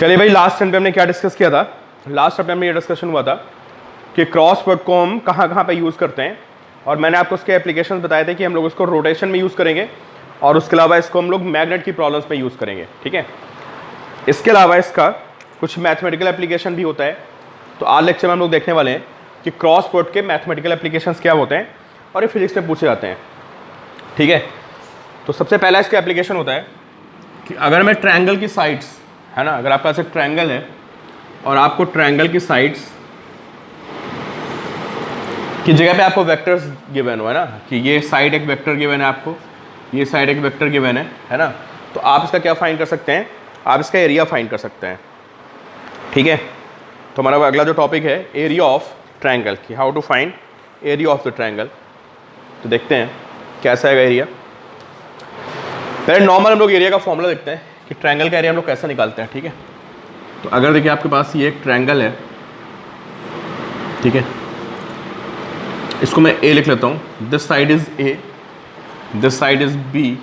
चलिए भाई, last time पे हमने क्या डिस्कस किया था? लास्ट टाइम में ये डिस्कशन हुआ था कि क्रॉस प्रोडक्ट को हम कहाँ कहाँ पे यूज़ करते हैं, और मैंने आपको उसके एप्लीकेशन बताए थे कि हम लोग उसको रोटेशन में यूज़ करेंगे और उसके अलावा इसको हम लोग मैग्नेट की प्रॉब्लम्स में यूज़ करेंगे। ठीक है, इसके अलावा इसका कुछ मैथमेटिकल एप्लीकेशन भी होता है। तो आज लेक्चर में हम लोग देखने वाले हैं कि क्रॉस प्रोडक्ट के मैथमेटिकल एप्लीकेशंस क्या होते हैं और ये फिजिक्स में पूछे जाते हैं। ठीक है, तो सबसे पहला इसका एप्लीकेशन होता है कि अगर मैं ट्रायंगल की साइड्स, है ना, अगर आपके पास एक ट्रायंगल है और आपको ट्रायंगल की साइड्स की जगह पे आपको वेक्टर्स गिवन हो, है ना, कि ये साइड एक वेक्टर गिवन है, आपको ये साइड एक वेक्टर गिवन है ना, तो आप इसका क्या फाइंड कर सकते हैं? आप इसका एरिया फाइंड कर सकते हैं। ठीक है, तो हमारा अगला जो टॉपिक है एरिया ऑफ ट्रायंगल, कि how to find area of the triangle. तो देखते हैं कैसा है एरिया। पहले नॉर्मल हम लोग एरिया का फॉर्मूला देखते हैं कि ट्रायंगल का एरिया हम लोग कैसे निकालते हैं। ठीक है, तो अगर देखिए आपके पास ये एक ट्रायंगल है, ठीक है, इसको मैं ए लिख लेता हूँ, this side is A, this side is B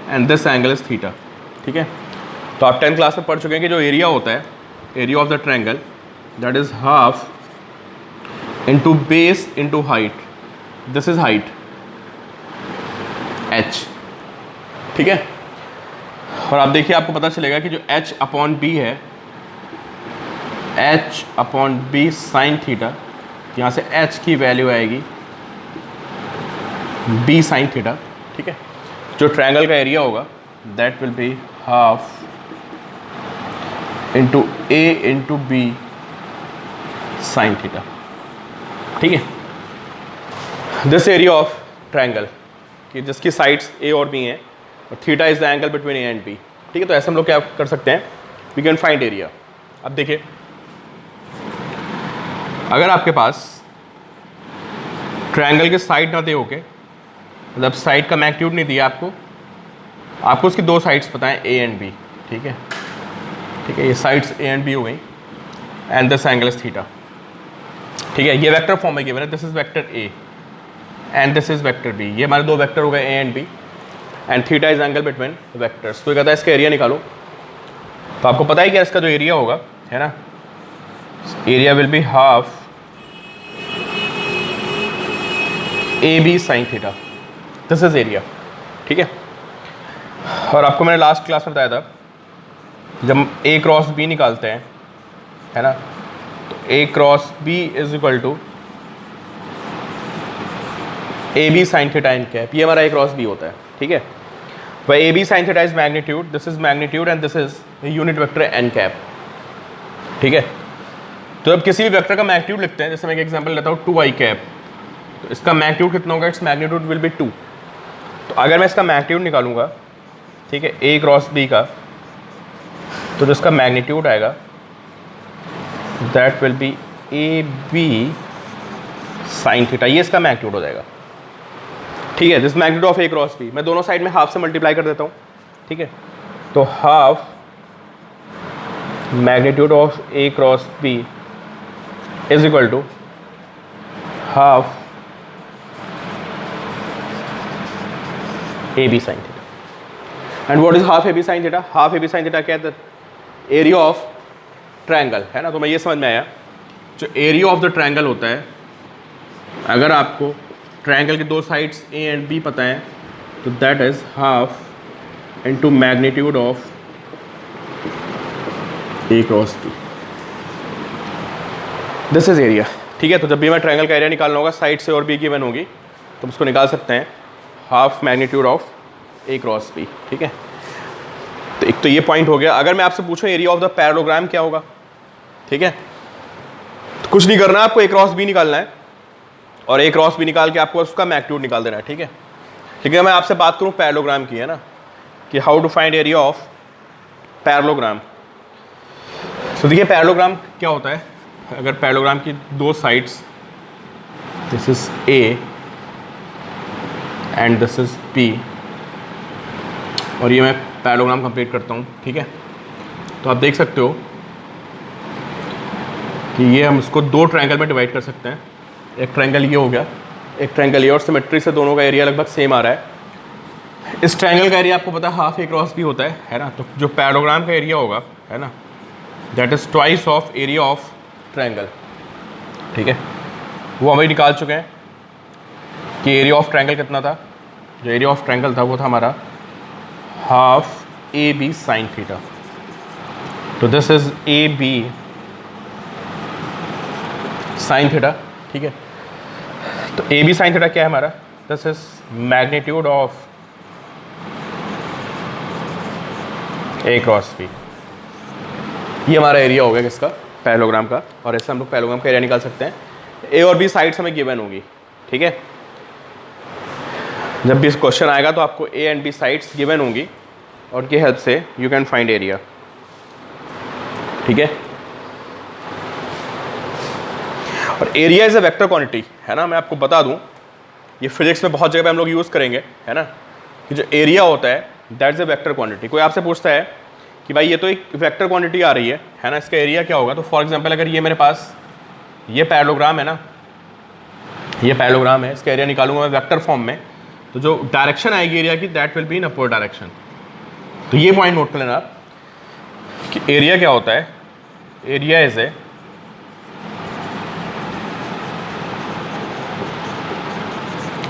and this angle is theta. ठीक है, तो आप 10th क्लास में पढ़ चुके हैं कि जो एरिया होता है, area of the triangle, that is half into base into height, this is height h। ठीक है, और आप देखिए आपको पता चलेगा कि जो h अपॉन बी है, h upon B sine theta, यहाँ से h की वैल्यू आएगी b साइन थीटा। ठीक है, जो ट्रायंगल का एरिया होगा that will be half into a into B sine theta. ठीक है, दिस एरिया ऑफ ट्रायंगल, कि जिसकी साइड्स a और b हैं और theta is the angle between a and b। ठीक है, तो ऐसे हम लोग क्या कर सकते हैं, वी कैन फाइंड एरिया। अब देखिए, अगर आपके पास ट्रायंगल के साइड ना दे होके, मतलब साइड का मैग्नीट्यूड नहीं दिया आपको उसकी दो साइड्स पता है, a एंड b। ठीक है, ठीक है, ये साइड्स a एंड b हो गई and this angle is theta. ठीक है, ये वेक्टर फॉर्म में गिवन है, this is vector a and this is vector b। ये हमारे दो वेक्टर हो गए a and b and theta is angle between vectors. तो ये कहता है इसका एरिया निकालो। तो आपको पता ही क्या इसका जो एरिया होगा, है ना, area will be half A B sine theta, this is area. ठीक है, और आपको मैंने लास्ट क्लास में बताया था जब ए क्रॉस बी निकालते हैं, है ना, तो A cross B is equal to A B sine theta N cap, ये हमारा ए क्रॉस बी होता है। ठीक है, वह A B sine theta is magnitude, this is magnitude and this is unit vector N cap. ठीक है, तो अब किसी भी वेक्टर का मैग्नीट्यूड लिखते हैं, जैसे मैं एक एग्जांपल लेता हूँ 2i कैप, तो इसका मैग्नीट्यूड कितना होगा? Its magnitude will be 2। तो अगर मैं इसका मैग्नीट्यूड निकालूंगा, ठीक है, ए क्रॉस बी का, तो जो इसका मैग्नीट्यूड आएगा that will be A B sine theta, ये इसका मैग्नीट्यूड हो जाएगा। ठीक है, this magnitude of A cross B, मैं दोनों साइड में हाफ से मल्टीप्लाई कर देता हूँ। ठीक है, तो half magnitude of A cross B is equal to half A B sine theta. And what is half A B sine theta? Half A B sine theta क्या है? एरिया ऑफ ट्रायंगल, है ना। तो मैं ये समझ में आया, जो एरिया ऑफ द ट्रायंगल होता है, अगर आपको ट्रायंगल की दो साइड्स ए एंड बी पता है, तो that is half into magnitude of A cross B, this is area. ठीक है, तो जब भी मैं ट्रायंगल का एरिया निकालना होगा, साइड से और बी गिवन होगी, तो हम उसको निकाल सकते हैं half magnitude of A cross B. ठीक है, तो एक तो ये पॉइंट हो गया। अगर मैं आपसे पूछूं एरिया ऑफ द पैरेललोग्राम क्या होगा, ठीक है, तो कुछ नहीं करना है, आपको ए क्रॉस बी निकालना है और ए क्रॉस बी निकाल के आपको उसका मैग्नीट्यूड निकाल देना है। ठीक है, ठीक है, मैं आपसे बात करूं पैरेललोग्राम की, है ना, कि how to find area of parallelogram. तो देखिए पैरेललोग्राम क्या होता है, अगर पैरेललोग्राम की दो sides, this is A and this is B, और ये मैं पैरेललोग्राम कंप्लीट करता हूँ। ठीक है, तो आप देख सकते हो कि ये हम इसको दो ट्रायंगल में डिवाइड कर सकते हैं। एक ट्रायंगल ये हो गया, एक ट्रायंगल ये, और सिमेट्री से दोनों का एरिया लगभग सेम आ रहा है। इस ट्रायंगल का एरिया आपको पता है हाफ ए क्रॉस बी होता है ना। तो जो पैरेललोग्राम का एरिया होगा, है ना, that is twice of area of triangle, ठीक है। वो हम निकाल चुके हैं कि एरिया ऑफ ट्रायंगल कितना था। जो एरिया ऑफ ट्रायंगल था वो था हमारा half A B sine theta. तो this is A B sine theta, ठीक है। तो ए बी साइन थीटा क्या है हमारा, this is magnitude of A cross B. ये हमारा एरिया हो गया किसका, पैरेललोग्राम का। और इससे हम लोग पैरेललोग्राम का एरिया निकाल सकते हैं। ए और बी साइड्स हमें गिवन होगी, ठीक है। जब भी इस क्वेश्चन आएगा तो आपको A and B sides given होंगी और उनकी हेल्प से यू कैन फाइंड एरिया, ठीक है। और area is a vector quantity, है ना। मैं आपको बता दूं, ये फिजिक्स में बहुत जगह पे हम लोग यूज़ करेंगे, है ना, कि जो एरिया होता है that is a vector quantity. कोई आपसे पूछता है कि भाई ये तो एक वेक्टर क्वांटिटी आ रही है ना, इसका एरिया क्या होगा। तो फॉर एग्जांपल अगर ये मेरे पास ये पैरेललोग्राम है ना, ये पैरेललोग्राम है, इसका एरिया निकालूंगा मैं वेक्टर फॉर्म में, तो जो डायरेक्शन आएगी एरिया की that will be in upward direction. तो ये पॉइंट नोट कर लेना आप कि एरिया क्या होता है, area is a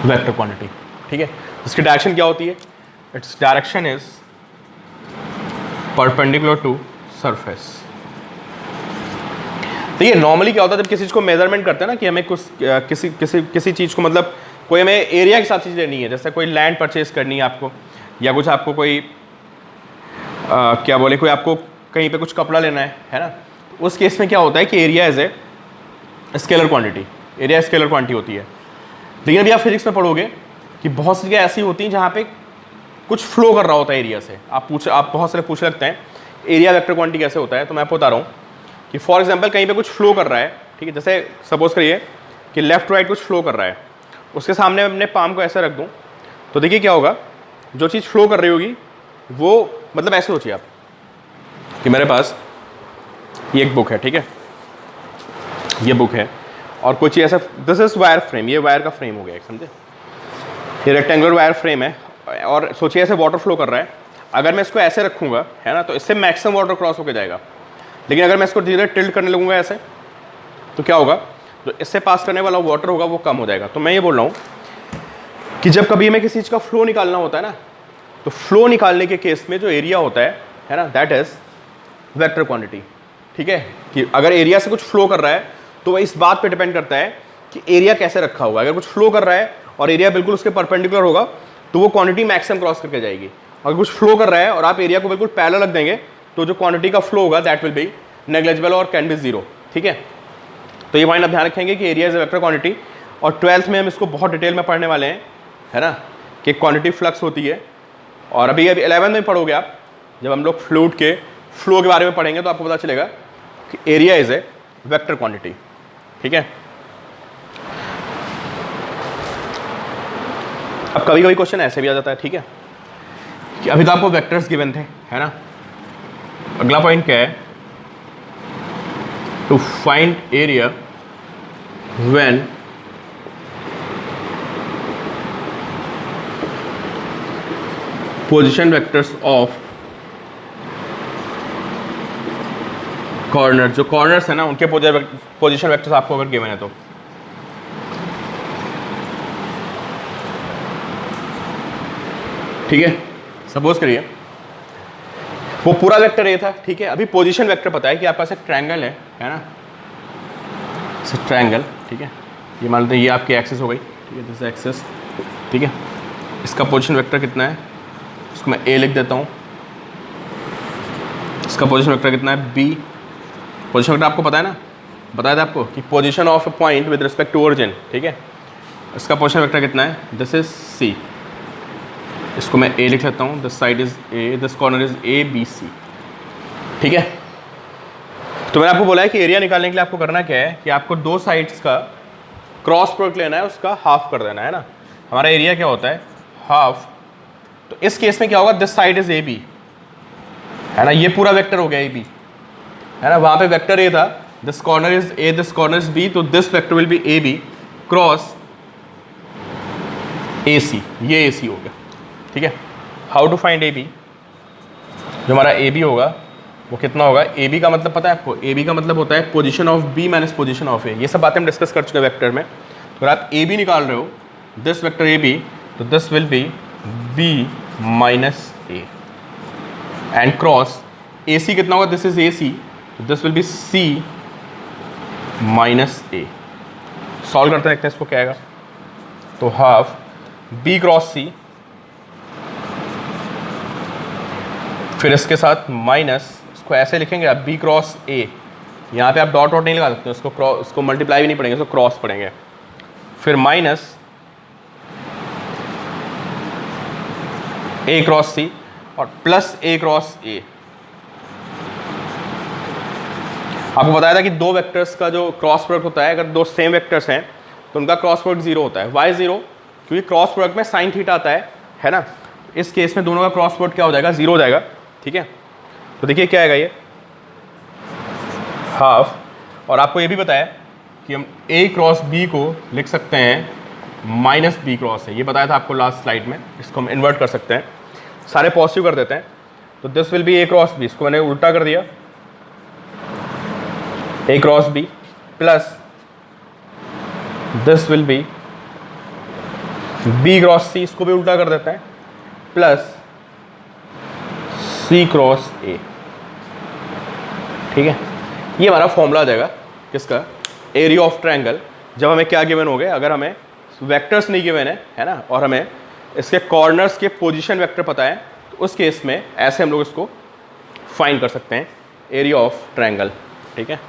vector quantity, ठीक है। इसकी डायरेक्शन क्या होती है, it's direction is perpendicular to surface. तो ये नॉर्मली क्या होता है जब किसी चीज़ को मेजरमेंट करते हैं ना, कि हमें कुछ किसी चीज़ को, मतलब कोई हमें एरिया के साथ चीज़ लेनी है, जैसे कोई लैंड परचेज करनी है आपको, या कुछ आपको कोई क्या बोले, कोई आपको कहीं पे कुछ कपड़ा लेना है ना। उस केस में क्या होता है कि area as a scalar quantity, area scalar quantity होती है। लेकिन अभी आप फिजिक्स में पढ़ोगे कि बहुत सी जगह ऐसी होती हैं जहाँ पे कुछ फ्लो कर रहा होता है एरिया से। आप बहुत सारे पूछ लगते हैं एरिया वेक्टर क्वांटिटी कैसे होता है। तो मैं आपको बता रहा हूँ कि फॉर एग्जांपल कहीं पे कुछ फ्लो कर रहा है, ठीक है। जैसे सपोज करिए कि लेफ्ट राइट कुछ फ्लो कर रहा है, उसके सामने मैं अपने पाम को ऐसे रख दूँ, तो देखिए क्या होगा, जो चीज़ फ्लो कर रही होगी वो, मतलब ऐसे सोचिए आप कि मेरे पास ये एक बुक है, ठीक है, ये बुक है, और कोई चीज़ ऐसा, दिस इज वायर फ्रेम, ये वायर का फ्रेम हो गया एक, समझे। ये रेक्टेंगुलर वायर फ्रेम है, और सोचिए ऐसे वाटर फ्लो कर रहा है। अगर मैं इसको ऐसे रखूँगा, है ना, तो इससे मैक्सिमम वाटर क्रॉस होकर जाएगा। लेकिन अगर मैं इसको धीरे धीरे टिल्ट करने लगूँगा ऐसे, तो क्या होगा, जो इससे पास करने वाला वाटर होगा वो कम हो जाएगा। तो मैं ये बोल रहा हूँ कि जब कभी हमें किसी चीज़ का फ्लो निकालना होता है ना, तो फ्लो निकालने के केस में जो एरिया होता है ना, दैट इज वेक्टर क्वांटिटी, ठीक है। कि अगर एरिया से कुछ फ्लो कर रहा है तो वह इस बात पे डिपेंड करता है कि एरिया कैसे रखा होगा। अगर कुछ फ्लो कर रहा है और एरिया बिल्कुल उसके परपेंडिकुलर होगा तो वो क्वांटिटी मैक्सिमम क्रॉस करके जाएगी। अगर कुछ फ्लो कर रहा है और आप एरिया को बिल्कुल पैरेलल रख देंगे तो जो क्वांटिटी का फ्लो होगा दैट विल बी नेग्लिजिबल और कैन बी जीरो, ठीक है। तो ये पॉइंट आप ध्यान रखेंगे कि area is a vector quantity. और 12th में हम इसको बहुत डिटेल में पढ़ने वाले हैं, है ना, कि क्वांटिटी फ्लक्स होती है। और अभी 11th में पढ़ोगे आप, जब हम लोग फ्लूइड के फ्लो के बारे में पढ़ेंगे तो आपको पता चलेगा कि area is a vector quantity, ठीक है। अब कभी कभी क्वेश्चन ऐसे भी आ जाता है, ठीक है, कि अभी तो आपको वेक्टर्स गिवन थे, है ना। अगला पॉइंट क्या है, to find area when position vectors of corner, जो कॉर्नर्स है ना उनके पोजीशन वेक्टर्स आपको अगर गिवन है तो, ठीक है। सपोज करिए वो पूरा वेक्टर ए था, ठीक है। अभी पोजीशन वेक्टर पता है कि आपके पास एक ट्रायंगल है ना, ट्रायंगल, ठीक है। ये मान लेते हैं ये आपकी एक्सिस हो गई, ठीक है, दिस एक्सिस, ठीक है। इसका पोजीशन वेक्टर कितना है, इसको मैं ए लिख देता हूँ। इसका पोजीशन वेक्टर कितना है, बी। पोजीशन वेक्टर आपको पता है ना, बताया था आपको कि position of a point with respect to origin, ठीक है। इसका पोजीशन वेक्टर कितना है, दिस इज सी। इसको मैं ए लिख लेता हूँ, this side is A, this corner is A B C, ठीक है। तो मैंने आपको बोला है कि एरिया निकालने के लिए आपको करना क्या है कि आपको दो साइड्स का क्रॉस प्रोडक्ट लेना है, उसका हाफ कर देना है ना। हमारा एरिया क्या होता है, हाफ। तो इस केस में क्या होगा, this side is A B, है ना, ये पूरा वेक्टर हो गया ए बी, है ना। वहाँ पे वेक्टर ए था, this corner is A, this corner is B, तो this vector will be A B cross A C, ये ए सी हो गया, ठीक है। How to find A B, जो हमारा ए बी होगा वो कितना होगा, ए बी का मतलब पता है आपको, ए बी का मतलब होता है position of B minus position of A. ये सब बातें हम डिस्कस कर चुके हैं वेक्टर में। तो अगर आप ए बी निकाल रहे हो, दिस वेक्टर ए बी, तो this will be B minus A and cross A C कितना होगा, this is A C, this will be C minus A. Solve करते देखते हैं इसको क्या आएगा। तो हाफ बी क्रॉस सी, फिर इसके साथ माइनस, इसको ऐसे लिखेंगे आप बी क्रॉस ए, यहाँ पे आप डॉट डॉट नहीं लगा सकते, इसको मल्टीप्लाई भी नहीं पढ़ेंगे, इसको क्रॉस पढ़ेंगे, फिर माइनस ए क्रॉस सी और प्लस ए क्रॉस ए। आपको बताया था कि दो वेक्टर्स का जो क्रॉस प्रोडक्ट होता है, अगर दो सेम वेक्टर्स हैं तो उनका क्रॉस प्रोडक्ट जीरो होता है। Why zero? क्योंकि क्रॉस प्रोडक्ट में साइन थीटा आता है ना। इस केस में दोनों का क्रॉस प्रोडक्ट क्या हो जाएगा, जीरो हो जाएगा। ठीक है, तो देखिए क्या आएगा ये हाफ, और आपको ये भी बताया कि हम ए क्रॉस बी को लिख सकते हैं माइनस बी क्रॉस है, ये बताया था आपको लास्ट स्लाइड में। इसको हम इन्वर्ट कर सकते हैं, सारे पॉजिटिव कर देते हैं, तो this will be A cross B, इसको मैंने उल्टा कर दिया, A cross B plus this will be B cross C, इसको भी उल्टा कर देते हैं, प्लस सी क्रॉस ए। ठीक है, ये हमारा फॉर्मूला आ जाएगा किसका, एरिया ऑफ ट्रायंगल। जब हमें क्या गिवन हो गया, अगर हमें वेक्टर्स नहीं गिवन है ना, और हमें इसके कॉर्नर्स के पोजीशन वेक्टर पता है, तो उस केस में ऐसे हम लोग इसको फाइंड कर सकते हैं, एरिया ऑफ ट्रायंगल। ठीक है,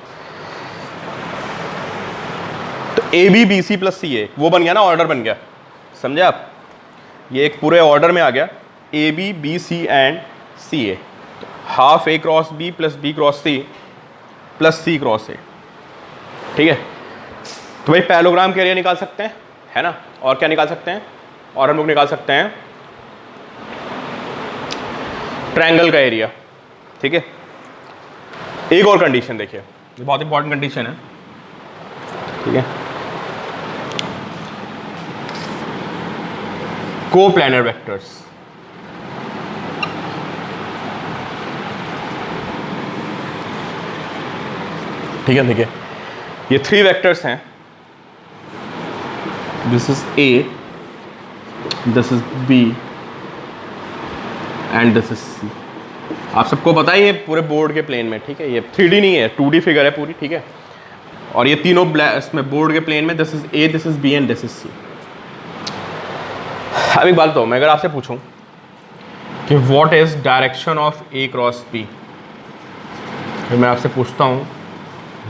तो A B B C plus C A, वो बन गया ना, ऑर्डर बन गया, समझे आप। ये एक पूरे ऑर्डर में आ गया, A B B C and C A. तो half A cross B plus B cross C plus C cross A. ठीक है, तो भाई पैरेललोग्राम के एरिया निकाल सकते हैं, है ना। और क्या निकाल सकते हैं, और हम लोग निकाल सकते हैं ट्रायंगल का एरिया। ठीक है, एक और कंडीशन देखिए, ये बहुत इंपॉर्टेंट कंडीशन है। ठीक है, कोप्लानर वेक्टर्स। ठीक है, देखिए ये थ्री वेक्टर्स हैं, this is A, this is B and this is C. आप सबको पता है ये पूरे बोर्ड के प्लेन में। ठीक है, ये 3D नहीं है, 2D फिगर है पूरी। ठीक है, और ये तीनों इसमें बोर्ड के प्लेन में, this is A, this is B and this is C. अब एक बात बताओ, मैं अगर आपसे पूछूं कि what is direction of A cross B, मैं आपसे पूछता हूं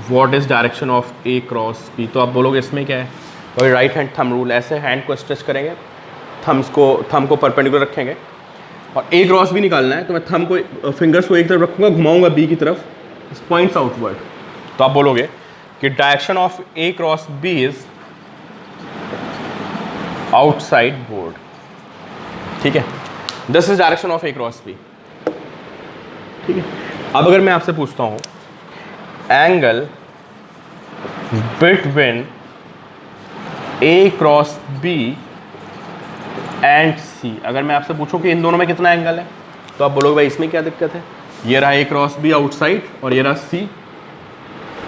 what is direction of A cross B, तो आप बोलोगे इसमें क्या है, और राइट हैंड थंब रूल, ऐसे हैंड को स्ट्रेच करेंगे, थंब को परपेंडिकुलर रखेंगे, और ए क्रॉस बी निकालना है, तो मैं थंब को, फिंगर्स को एक तरफ रखूंगा, घुमाऊंगा बी की तरफ, पॉइंट्स आउटवर्ड, तो आप बोलोगे कि direction of A cross B is outside board. ठीक है, this is direction of A cross B. ठीक है, अब अगर मैं आपसे पूछता हूं angle between A cross B and C, अगर मैं आपसे पूछूं कि इन दोनों में कितना एंगल है, तो आप बोलोगे भाई इसमें क्या दिक्कत है, ये रहा ए क्रॉस बी आउटसाइड और ये रहा सी,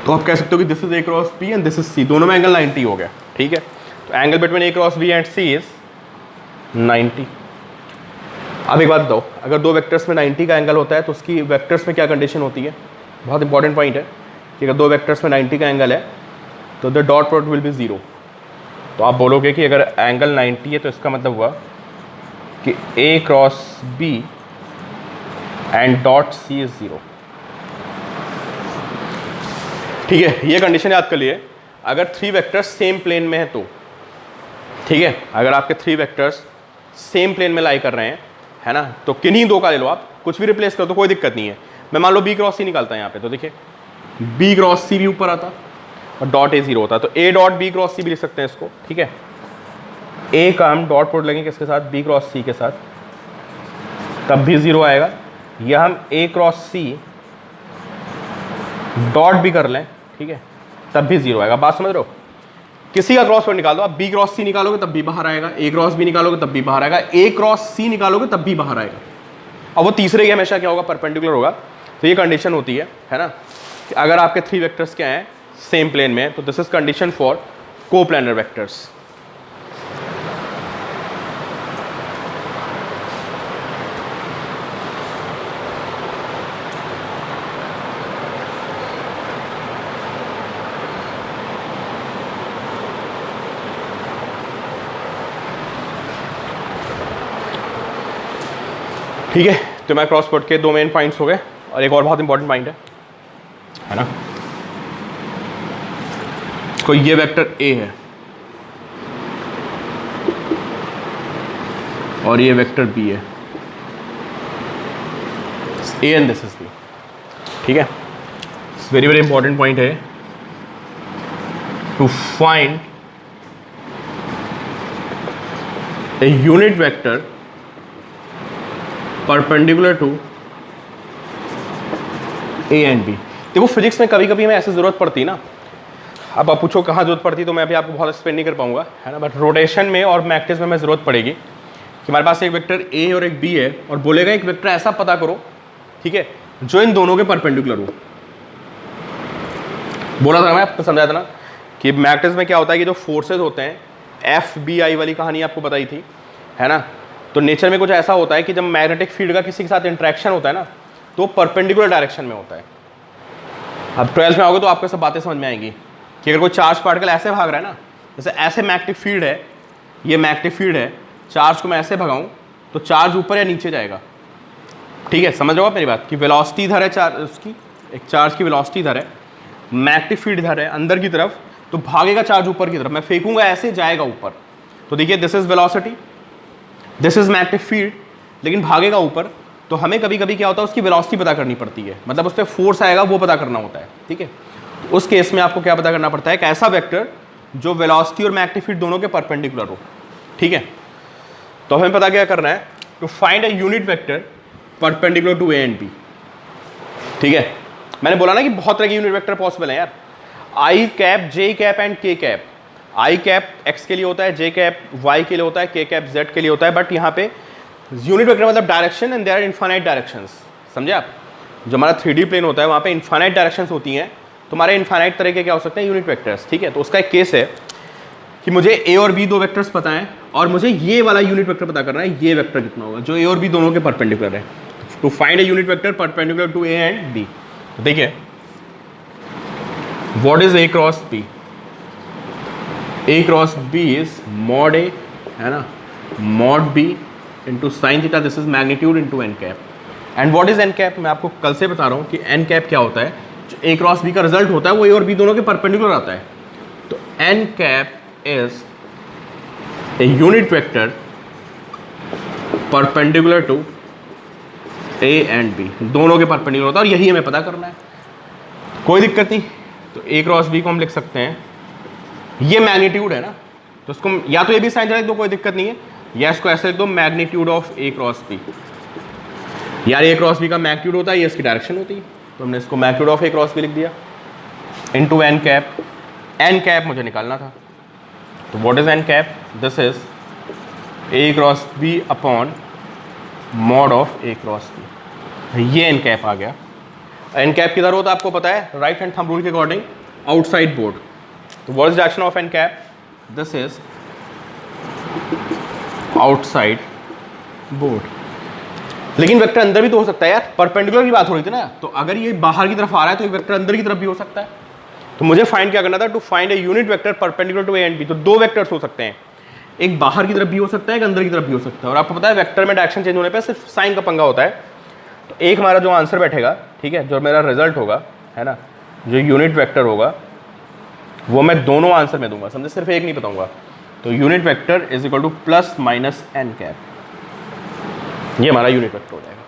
तो आप कह सकते हो कि this is A cross B and this is C, दोनों में एंगल 90 हो गया। ठीक है, तो angle between A cross B and C is 90। अब एक बात बताओ, अगर दो वेक्टर्स में 90 का एंगल होता है तो उसकी वेक्टर्स में क्या कंडीशन होती है, बहुत इंपॉर्टेंट पॉइंट है कि अगर दो वेक्टर्स में 90 का एंगल है तो the dot product will be 0। तो आप बोलोगे कि अगर एंगल 90 है तो इसका मतलब हुआ कि A cross B and dot C is 0। ठीक है, ये कंडीशन याद कर लिए अगर थ्री वेक्टर्स सेम प्लेन में है तो। ठीक है, अगर आपके थ्री वेक्टर्स सेम प्लेन में लाई कर रहे हैं, है ना, तो किन्हीं दो का ले लो, आप कुछ भी रिप्लेस करो तो कोई दिक्कत नहीं है। मैं मान लो बी क्रॉस सी निकालता है यहाँ पे, तो देखिए बी क्रॉस सी भी ऊपर आता और डॉट ए 0 होता, तो ए डॉट बी क्रॉस सी भी लिख सकते हैं इसको। ठीक है, ए का हम डॉट प्रोडक्ट लगेंगे किसके साथ, बी क्रॉस सी के साथ, तब भी 0 आएगा। या हम ए क्रॉस सी डॉट भी कर लें, ठीक है, तब भी 0 आएगा। बात समझ रहे हो, किसी का क्रॉस प्रोडक्ट निकाल दो आप, बी क्रॉस सी निकालोगे तब भी बाहर आएगा, ए क्रॉस बी निकालोगे तब भी बाहर आएगा, ए क्रॉस सी निकालोगे तब भी बाहर आएगा। और वो तीसरे के हमेशा क्या होगा, परपेंडिकुलर होगा। तो ये कंडीशन होती है ना, कि अगर आपके 3 वेक्टर्स क्या हैं सेम प्लेन में, तो this is condition for coplanar vectors. ठीक है, तो मैं क्रॉस प्रोडक्ट के 2 मेन पॉइंट्स हो गए, और एक और बहुत इंपॉर्टेंट पॉइंट है ना, कोई ये वेक्टर ए है और ये वेक्टर बी है, A and this is B. ठीक है, वेरी वेरी इंपॉर्टेंट पॉइंट है to find a unit vector perpendicular to A and B. देखो फिजिक्स में कभी कभी हमें ऐसी जरूरत पड़ती है ना, अब आप पूछो कहाँ जरूरत पड़ती, तो मैं अभी आपको बहुत एक्सप्लेन नहीं कर पाऊंगा, है ना, बट रोटेशन में और मैट्रिक्स में हमें जरूरत पड़ेगी कि हमारे पास एक वेक्टर ए और एक बी है, और बोलेगा एक वेक्टर ऐसा पता करो, ठीक है, जो इन दोनों के परपेंडिकुलर हो। बोला था मैं आपको, समझाया था ना कि मैट्रिक्स में क्या होता है कि जो फोर्सेज होते हैं, एफ बी आई वाली कहानी आपको बताई थी, है ना, तो नेचर में कुछ ऐसा होता है कि जब मैग्नेटिक फील्ड का किसी के साथ इंटरेक्शन होता है ना, तो परपेंडिकुलर डायरेक्शन में होता है। अब 12th में आओगे तो आपको सब बातें समझ में आएंगी कि अगर कोई चार्ज पार्टिकल ऐसे भाग रहा है ना, जैसे ऐसे मैग्नेटिक फील्ड है, ये मैग्नेटिक फील्ड है, चार्ज को मैं ऐसे भगाऊं तो चार्ज ऊपर या नीचे जाएगा। ठीक है, समझ रहे हो आप मेरी बात, कि वेलोसिटी इधर है चार्ज, उसकी एक चार्ज की वेलोसिटी इधर है, मैग्नेटिक फील्ड इधर है अंदर की तरफ, तो भागेगा चार्ज ऊपर की तरफ, मैं फेंकूंगा ऐसे जाएगा ऊपर। तो देखिए this is velocity, this is magnetic field, लेकिन भागेगा ऊपर। तो हमें कभी कभी क्या होता है, उसकी वेलोसिटी पता करनी पड़ती है, मतलब उस पर फोर्स आएगा वो पता करना होता है। ठीक है, तो उस केस में आपको क्या पता करना पड़ता है, एक ऐसा वेक्टर जो वेलोसिटी और मैग्नेटिक फील्ड दोनों के परपेंडिकुलर हो। ठीक है, तो हमें पता क्या करना है, to find a unit vector perpendicular to A and B. ठीक है, मैंने बोला ना कि बहुत तरह के यूनिट वेक्टर पॉसिबल है यार, आई कैप, जे कैप एंड के कैप। आई कैप एक्स के लिए होता है, जे कैप वाई के लिए होता है, के कैप जेड के लिए होता है, बट यहाँ पे यूनिट वेक्टर मतलब direction, and there are infinite directions. समझे आप, जो हमारा 3D प्लेन होता है वहाँ पे इनफाइनाइट डायरेक्शंस होती हैं, तो हमारे इनफाइनाइट तरह के क्या हो सकते हैं, यूनिट वेक्टर्स। ठीक है, तो उसका एक केस है कि मुझे ए और बी 2 वेक्टर्स पता है, और मुझे ये वाला यूनिट वेक्टर पता करना है, ये वेक्टर कितना होगा जो ए और बी दोनों के परपेंडिकुलर है। To find a unit vector perpendicular to A and B, देखिए what is A cross B, A cross B is mod A, है ना, mod B into sine theta, this is magnitude into N cap. And what is N cap, मैं आपको कल से बता रहा हूँ कि एन कैप क्या होता है, जो ए क्रॉस बी का रिजल्ट होता है वो ए और बी दोनों के परपेंडिकुलर आता है। तो N cap is a unit vector perpendicular to A and B, दोनों के परपेंडिकुलर होता है, और यही हमें पता करना है। कोई दिक्कत नहीं, तो ए क्रॉस बी को हम लिख सकते हैं, ये मैग्नीट्यूड है ना, तो उसको या तो ये भी साइन लिख दो, कोई दिक्कत नहीं है, या इसको ऐसे लिख दो magnitude of A cross B. यार ए क्रॉस बी का मैग्नीट्यूड होता है, ये इसकी डायरेक्शन होती है, तो हमने इसको magnitude of A cross B लिख दिया into N cap. N cap मुझे निकालना था, तो what is N cap, this is A cross B upon mod of A cross B. ये एन कैप आ गया। एन कैप किधर होता है आपको पता है, राइट हैंड थंब रूल के अकॉर्डिंग आउटसाइड बोर्ड। तो what is direction of N cap, this is outside board. लेकिन वेक्टर अंदर भी तो हो सकता है यार, परपेंडिकुलर की बात हो रही थी ना, तो अगर ये बाहर की तरफ आ रहा है तो एक वेक्टर अंदर की तरफ भी हो सकता है। तो मुझे फाइंड क्या करना था, to find a unit vector perpendicular to A and B. तो 2 वेक्टर्स हो सकते हैं, एक बाहर की तरफ भी हो सकता है, एक अंदर की तरफ भी हो सकता है, और आपको पता है वेक्टर में डायरेक्शन चेंज होने पर सिर्फ साइन का पंगा होता है। तो एक हमारा जो आंसर बैठेगा, ठीक है, जो मेरा रिजल्ट होगा, है ना, जो यूनिट वेक्टर होगा वो मैं दोनों आंसर में दूंगा, समझे, सिर्फ एक नहीं बताऊंगा। तो unit vector is equal to plus minus N cap, ये हमारा यूनिट वेक्टर हो जाएगा।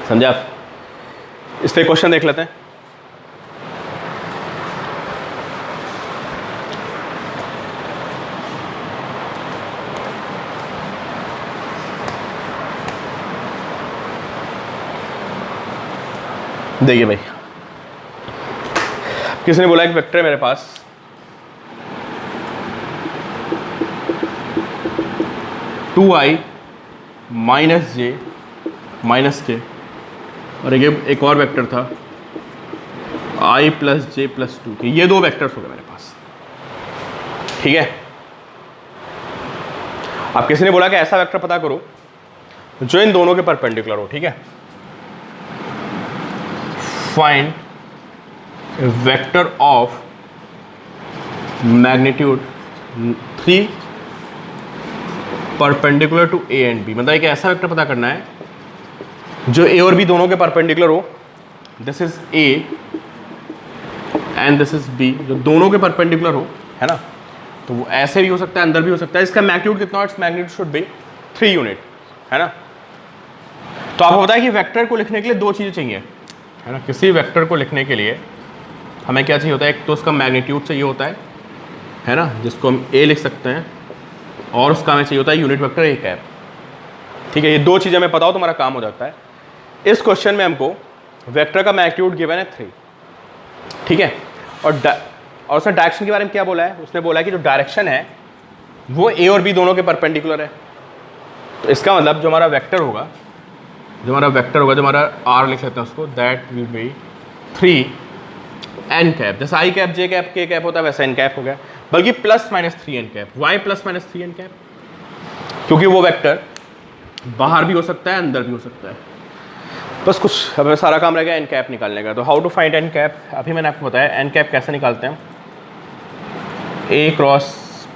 समझे आप, इस पर क्वेश्चन देख लेते हैं। देखिए भाई, किसी ने बोला एक वेक्टर है मेरे पास, two I minus J minus K और एक और वेक्टर था i प्लस जे प्लस 2 के। ये दो वेक्टर्स हो गए मेरे पास, ठीक है। अब किसी ने बोला कि ऐसा वेक्टर पता करो जो इन दोनों के परपेंडिकुलर हो, ठीक है। Find vector of magnitude 3 perpendicular to A and B. मतलब एक ऐसा वेक्टर पता करना है जो ए और बी दोनों के परपेंडिकुलर हो। This is A and this is B, जो दोनों के परपेंडिकुलर हो, है ना। तो वो ऐसे भी हो सकता है, अंदर भी हो सकता है। इसका मैग्नीट्यूड कितना हो? Its magnitude should be 3 unit, है ना। तो आपको पता है कि वेक्टर को लिखने के लिए दो चीज़ें चाहिए, है ना। किसी वेक्टर को लिखने के लिए हमें क्या चाहिए होता है? एक तो उसका मैग्नीट्यूड चाहिए होता है ना, जिसको हम ए लिख सकते हैं, और उसका हमें चाहिए होता है यूनिट वेक्टर ए कैप, ठीक है। ये दो चीज़ें हमें पता हो तो हमारा काम हो जाता है। इस क्वेश्चन में हमको वेक्टर का मैग्नीट्यूड गिवन है 3, ठीक है। और उसने डायरेक्शन के बारे में क्या बोला है? उसने बोला है कि जो डायरेक्शन है वो ए और बी दोनों के परपेंडिकुलर है। तो इसका मतलब जो हमारा वेक्टर होगा, जो हमारा आर लिख लेते हैं उसको, that will be 3 N cap. जैसे I cap, J cap, K cap होता है, वैसा एन कैप हो गया, बल्कि plus minus 3 N cap. Why plus minus 3 N cap? क्योंकि वो वेक्टर बाहर भी हो सकता है, अंदर भी हो सकता है। बस कुछ हमें सारा काम रहेगा एन कैप निकालने का। तो how to find N cap, अभी मैंने आपको बताया एन कैप कैसे निकालते हैं। A cross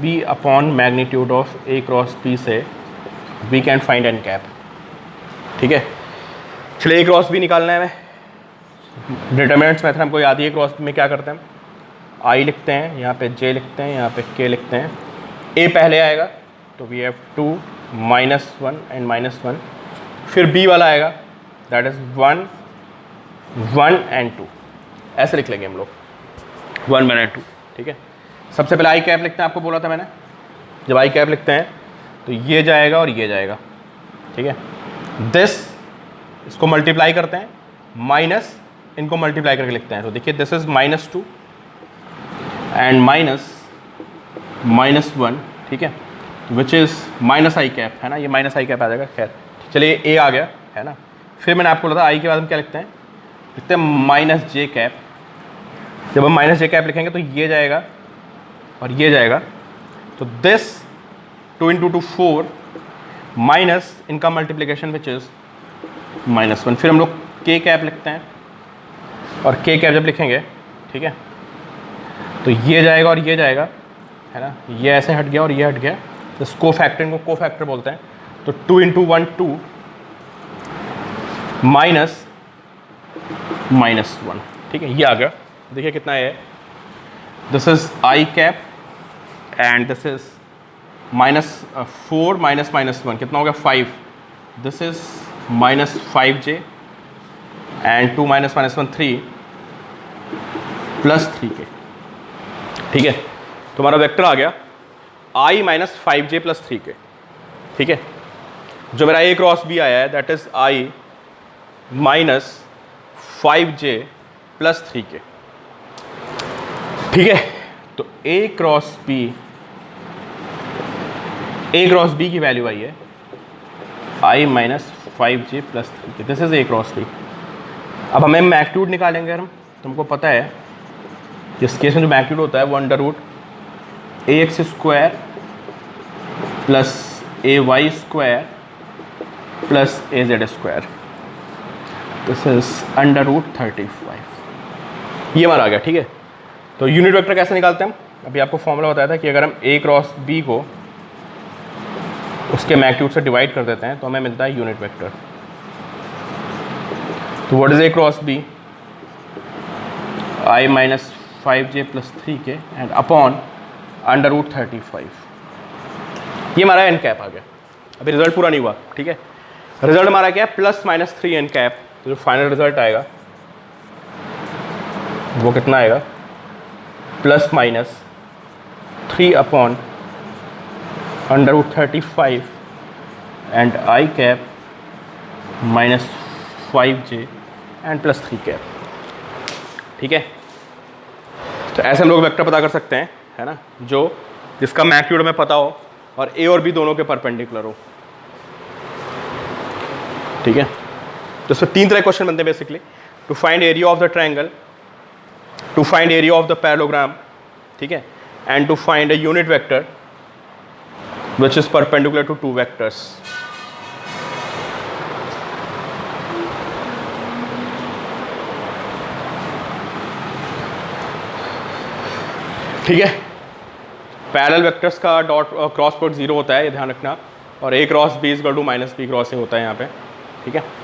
B upon magnitude of A cross B से we can find N cap, ठीक है। चलिए ए क्रॉस बी निकालना है हमें। डिटरमिनेंट्स मेथड हमको याद ही है। क्रॉस बी में क्या करते हैं? आई लिखते हैं, यहाँ पे जे लिखते हैं, यहाँ पे के लिखते हैं। ए पहले आएगा तो वी हैव 2 -1 एंड -1, फिर बी वाला आएगा दैट इज़ 1 1 एंड 2, ऐसे लिख लेंगे हम लोग, 1 1 एंड 2, ठीक है। सबसे पहले आई कैप लिखते हैं, आपको बोला था मैंने। जब आई कैप लिखते हैं तो ये जाएगा और ये जाएगा, ठीक है। दिस, इसको मल्टीप्लाई करते हैं, माइनस इनको मल्टीप्लाई करके लिखते हैं। तो देखिए दिस इज -2 एंड -1, ठीक है, which is minus I cap, है ना। ये माइनस आई कैप आ जाएगा। खैर चलिए ए आ गया, है ना। फिर मैंने आपको बोला था आई के बाद हम क्या लिखते हैं? लिखते हैं माइनस जे कैप। जब हम माइनस जे कैप लिखेंगे तो ये जाएगा और ये जाएगा। तो दिस 2 × 2 4 माइनस इनका मल्टीप्लिकेशन विच इज़ -1। फिर हम लोग के कैप लिखते हैं, और के कैप जब लिखेंगे, ठीक है, तो ये जाएगा और ये जाएगा, है ना। ये ऐसे हट गया और ये हट गया, तो को फैक्टर, इनको को फैक्टर बोलते हैं। तो 2 × 1 2 माइनस -1, ठीक है, ये आ गया। देखिए कितना है, this is I cap and this is -4 -1, कितना हो गया? 5। This is -5j and 2 -1 3 + 3k, ठीक है। तुम्हारा वेक्टर आ गया i -5j + 3k, ठीक है। जो मेरा a क्रॉस b आया है that is i -5j + 3k, ठीक है। तो a क्रॉस b की वैल्यू आई है i -5j + 3k। This is a cross b। अब हमें मैग्नीट्यूड निकालेंगे हम। तुमको पता है इस केस में जो मैग्नीट्यूड होता है वो √ax² + ay² + az², this is √35। ये हमारा आ गया, ठीक है। तो यूनिट वेक्टर कैसे निकालते हैं हम? अभी आपको फॉर्मूला बताया था कि अगर हम a क्रॉस b को उसके मैग्नीट्यूड से डिवाइड कर देते हैं तो हमें मिलता है यूनिट वेक्टर। तो what is a cross b? i -5j + 3k and upon √35। ये हमारा एन कैप आ गया। अभी रिजल्ट पूरा नहीं हुआ, ठीक है। रिजल्ट हमारा क्या है? +-3 एन कैप। तो जो फाइनल रिजल्ट आएगा वो कितना आएगा? +-3 upon √35 and I cap -5j and +3 cap, ठीक है। तो ऐसे हम लोग वेक्टर पता कर सकते हैं, है ना, जो जिसका मैग्नीट्यूड हमें पता हो और ए और बी दोनों के परपेंडिकुलर हो, ठीक है। तो इसमें 3 तरह के क्वेश्चन बनते हैं basically, to find area of the triangle, to find area of the parallelogram, ठीक है, and to find a unit vector which is perpendicular to 2 vectors. ठीक है, पैरेलल वेक्टर्स का डॉट क्रॉस प्रोडक्ट 0 होता है, ये ध्यान रखना, और a cross b equal to minus b cross a होता है यहाँ पे, ठीक है।